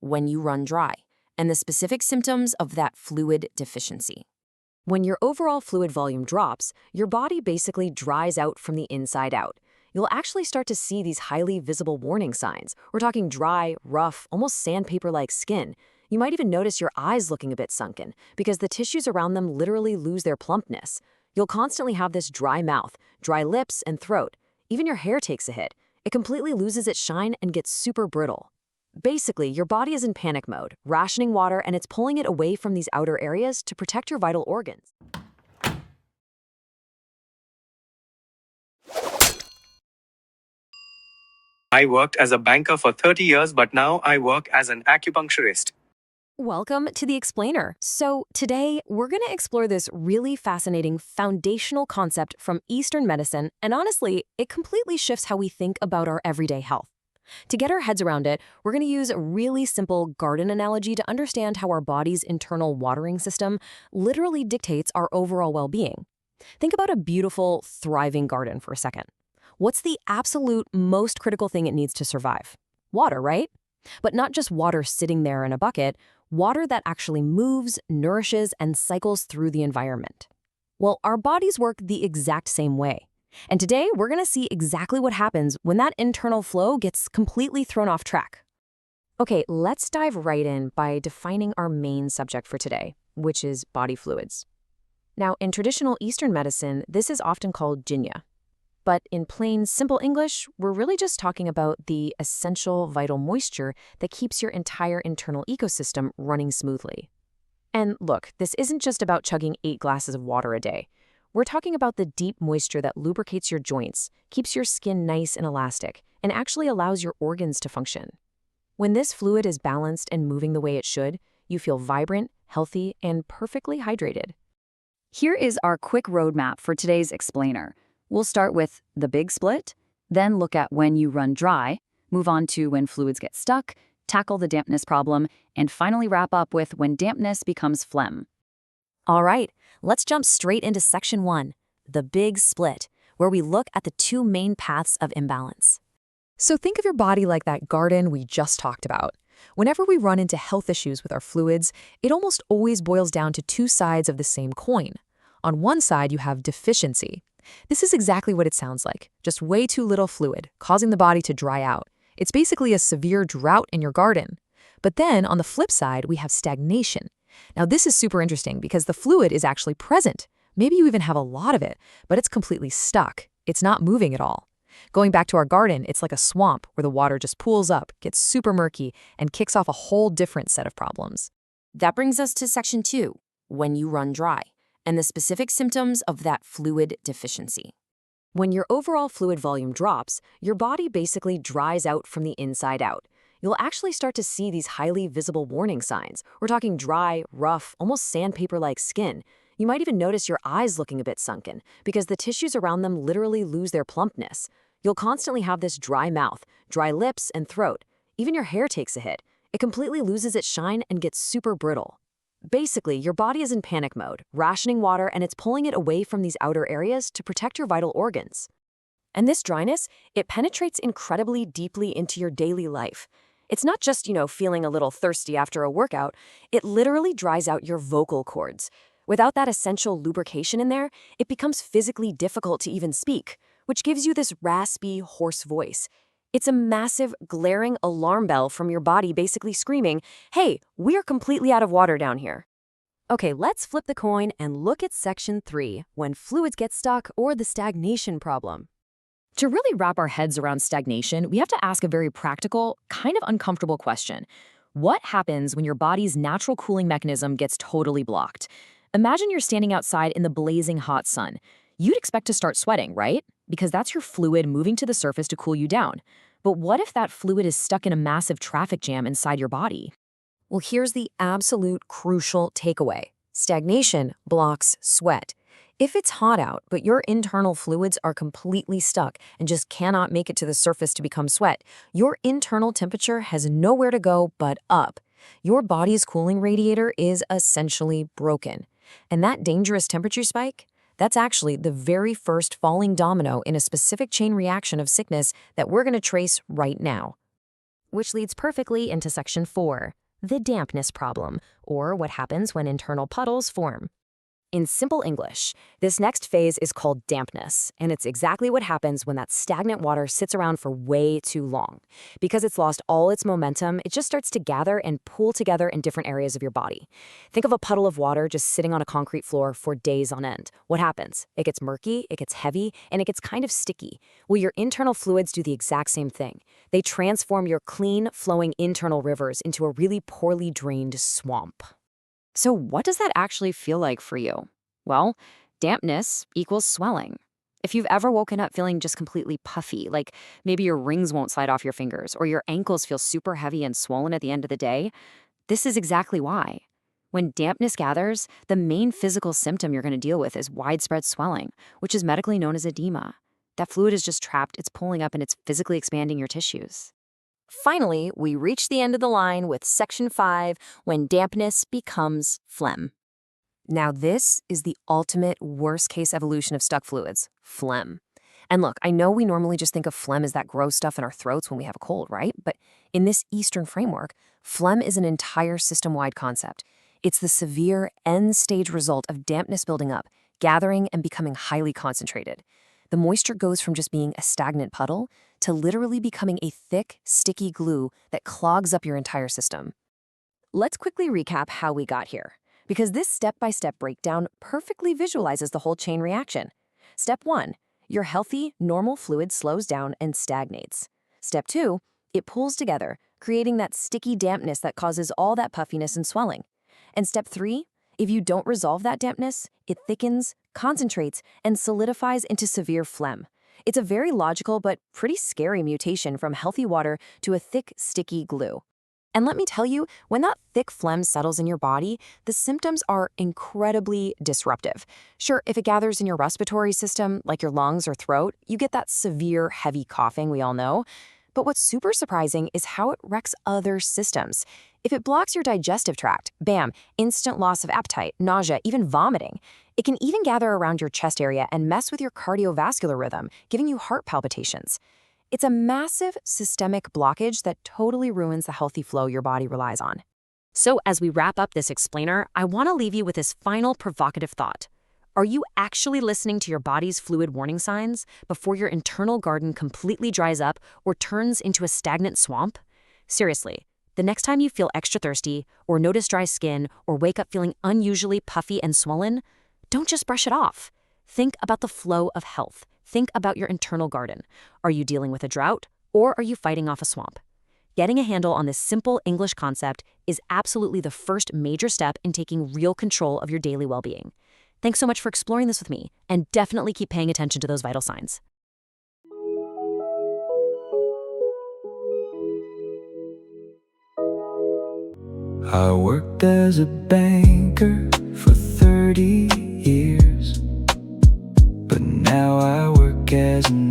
when you run dry, and the specific symptoms of that fluid deficiency. When your overall fluid volume drops, your body basically dries out from the inside out. You'll actually start to see these highly visible warning signs. We're talking dry, rough, almost sandpaper-like skin. You might even notice your eyes looking a bit sunken because the tissues around them literally lose their plumpness. You'll constantly have this dry mouth, dry lips, and throat. Even your hair takes a hit. It completely loses its shine and gets super brittle. Basically, your body is in panic mode, rationing water, and it's pulling it away from these outer areas to protect your vital organs. I worked as a banker for 30 years, but now I work as an acupuncturist. Welcome to The Explainer. So today, we're going to explore this really fascinating foundational concept from Eastern medicine, and honestly, it completely shifts how we think about our everyday health. To get our heads around it, we're going to use a really simple garden analogy to understand how our body's internal watering system literally dictates our overall well-being. Think about a beautiful, thriving garden for a second. What's the absolute most critical thing it needs to survive? Water, right? But not just water sitting there in a bucket, water that actually moves, nourishes, and cycles through the environment. Well, our bodies work the exact same way. And today, we're going to see exactly what happens when that internal flow gets completely thrown off track. Okay, let's dive right in by defining our main subject for today, which is body fluids. Now, in traditional Eastern medicine, this is often called jinya. But in plain, simple English, we're really just talking about the essential vital moisture that keeps your entire internal ecosystem running smoothly. And look, this isn't just about chugging 8 glasses of water a day. We're talking about the deep moisture that lubricates your joints, keeps your skin nice and elastic, and actually allows your organs to function. When this fluid is balanced and moving the way it should, you feel vibrant, healthy, and perfectly hydrated. Here is our quick roadmap for today's explainer. We'll start with the big split, then look at when you run dry, move on to when fluids get stuck, tackle the dampness problem, and finally wrap up with when dampness becomes phlegm. All right, let's jump straight into section 1, the big split, where we look at the 2 main paths of imbalance. So think of your body like that garden we just talked about. Whenever we run into health issues with our fluids, it almost always boils down to 2 sides of the same coin. On one side, you have deficiency. This is exactly what it sounds like, just way too little fluid, causing the body to dry out. It's basically a severe drought in your garden. But then, on the flip side, we have stagnation. Now, this is super interesting because the fluid is actually present. Maybe you even have a lot of it, but it's completely stuck. It's not moving at all. Going back to our garden, it's like a swamp where the water just pools up, gets super murky, and kicks off a whole different set of problems. That brings us to section 2, when you run dry, and the specific symptoms of that fluid deficiency. When your overall fluid volume drops, your body basically dries out from the inside out. You'll actually start to see these highly visible warning signs. We're talking dry, rough, almost sandpaper-like skin. You might even notice your eyes looking a bit sunken because the tissues around them literally lose their plumpness. You'll constantly have this dry mouth, dry lips, and throat. Even your hair takes a hit. It completely loses its shine and gets super brittle. Basically, your body is in panic mode, rationing water, and it's pulling it away from these outer areas to protect your vital organs. And this dryness, it penetrates incredibly deeply into your daily life. It's not just, feeling a little thirsty after a workout. It literally dries out your vocal cords. Without that essential lubrication in there, it becomes physically difficult to even speak, which gives you this raspy, hoarse voice. It's a massive, glaring alarm bell from your body basically screaming, "Hey, we're completely out of water down here." Okay, let's flip the coin and look at section 3, when fluids get stuck or the stagnation problem. To really wrap our heads around stagnation, we have to ask a very practical, kind of uncomfortable question. What happens when your body's natural cooling mechanism gets totally blocked? Imagine you're standing outside in the blazing hot sun. You'd expect to start sweating, right? Because that's your fluid moving to the surface to cool you down. But what if that fluid is stuck in a massive traffic jam inside your body? Well, here's the absolute crucial takeaway. Stagnation blocks sweat. If it's hot out, but your internal fluids are completely stuck and just cannot make it to the surface to become sweat, your internal temperature has nowhere to go but up. Your body's cooling radiator is essentially broken. And that dangerous temperature spike, that's actually the very first falling domino in a specific chain reaction of sickness that we're going to trace right now. which leads perfectly into section 4, the dampness problem, or what happens when internal puddles form. In simple English, this next phase is called dampness, and it's exactly what happens when that stagnant water sits around for way too long. Because it's lost all its momentum, it just starts to gather and pool together in different areas of your body. Think of a puddle of water just sitting on a concrete floor for days on end. What happens? It gets murky, it gets heavy, and it gets kind of sticky. Well, your internal fluids do the exact same thing. They transform your clean, flowing internal rivers into a really poorly drained swamp. So what does that actually feel like for you? Well, dampness equals swelling. If you've ever woken up feeling just completely puffy, like maybe your rings won't slide off your fingers, or your ankles feel super heavy and swollen at the end of the day, this is exactly why. When dampness gathers, the main physical symptom you're going to deal with is widespread swelling, which is medically known as edema. That fluid is just trapped, it's pulling up, and it's physically expanding your tissues. Finally, we reach the end of the line with section 5, when dampness becomes phlegm. Now this is the ultimate worst-case evolution of stuck fluids, phlegm. And look, I know we normally just think of phlegm as that gross stuff in our throats when we have a cold, right? But in this Eastern framework, phlegm is an entire system-wide concept. It's the severe end-stage result of dampness building up, gathering, and becoming highly concentrated. The moisture goes from just being a stagnant puddle to literally becoming a thick, sticky glue that clogs up your entire system. Let's quickly recap how we got here, because this step-by-step breakdown perfectly visualizes the whole chain reaction. Step 1, your healthy, normal fluid slows down and stagnates. Step 2, it pulls together, creating that sticky dampness that causes all that puffiness and swelling. And step 3, if you don't resolve that dampness, it thickens, concentrates, and solidifies into severe phlegm. It's a very logical but pretty scary mutation from healthy water to a thick, sticky glue. And let me tell you, when that thick phlegm settles in your body, the symptoms are incredibly disruptive. Sure, if it gathers in your respiratory system, like your lungs or throat, you get that severe, heavy coughing we all know. But what's super surprising is how it wrecks other systems. If it blocks your digestive tract, bam, instant loss of appetite, nausea, even vomiting. It can even gather around your chest area and mess with your cardiovascular rhythm, giving you heart palpitations. It's a massive systemic blockage that totally ruins the healthy flow your body relies on. So as we wrap up this explainer, I want to leave you with this final provocative thought. Are you actually listening to your body's fluid warning signs before your internal garden completely dries up or turns into a stagnant swamp? Seriously, the next time you feel extra thirsty or notice dry skin or wake up feeling unusually puffy and swollen, don't just brush it off. Think about the flow of health. Think about your internal garden. Are you dealing with a drought or are you fighting off a swamp? Getting a handle on this simple English concept is absolutely the first major step in taking real control of your daily well-being. Thanks so much for exploring this with me, and definitely keep paying attention to those vital signs. I worked as a banker for 30 years, but now I work as an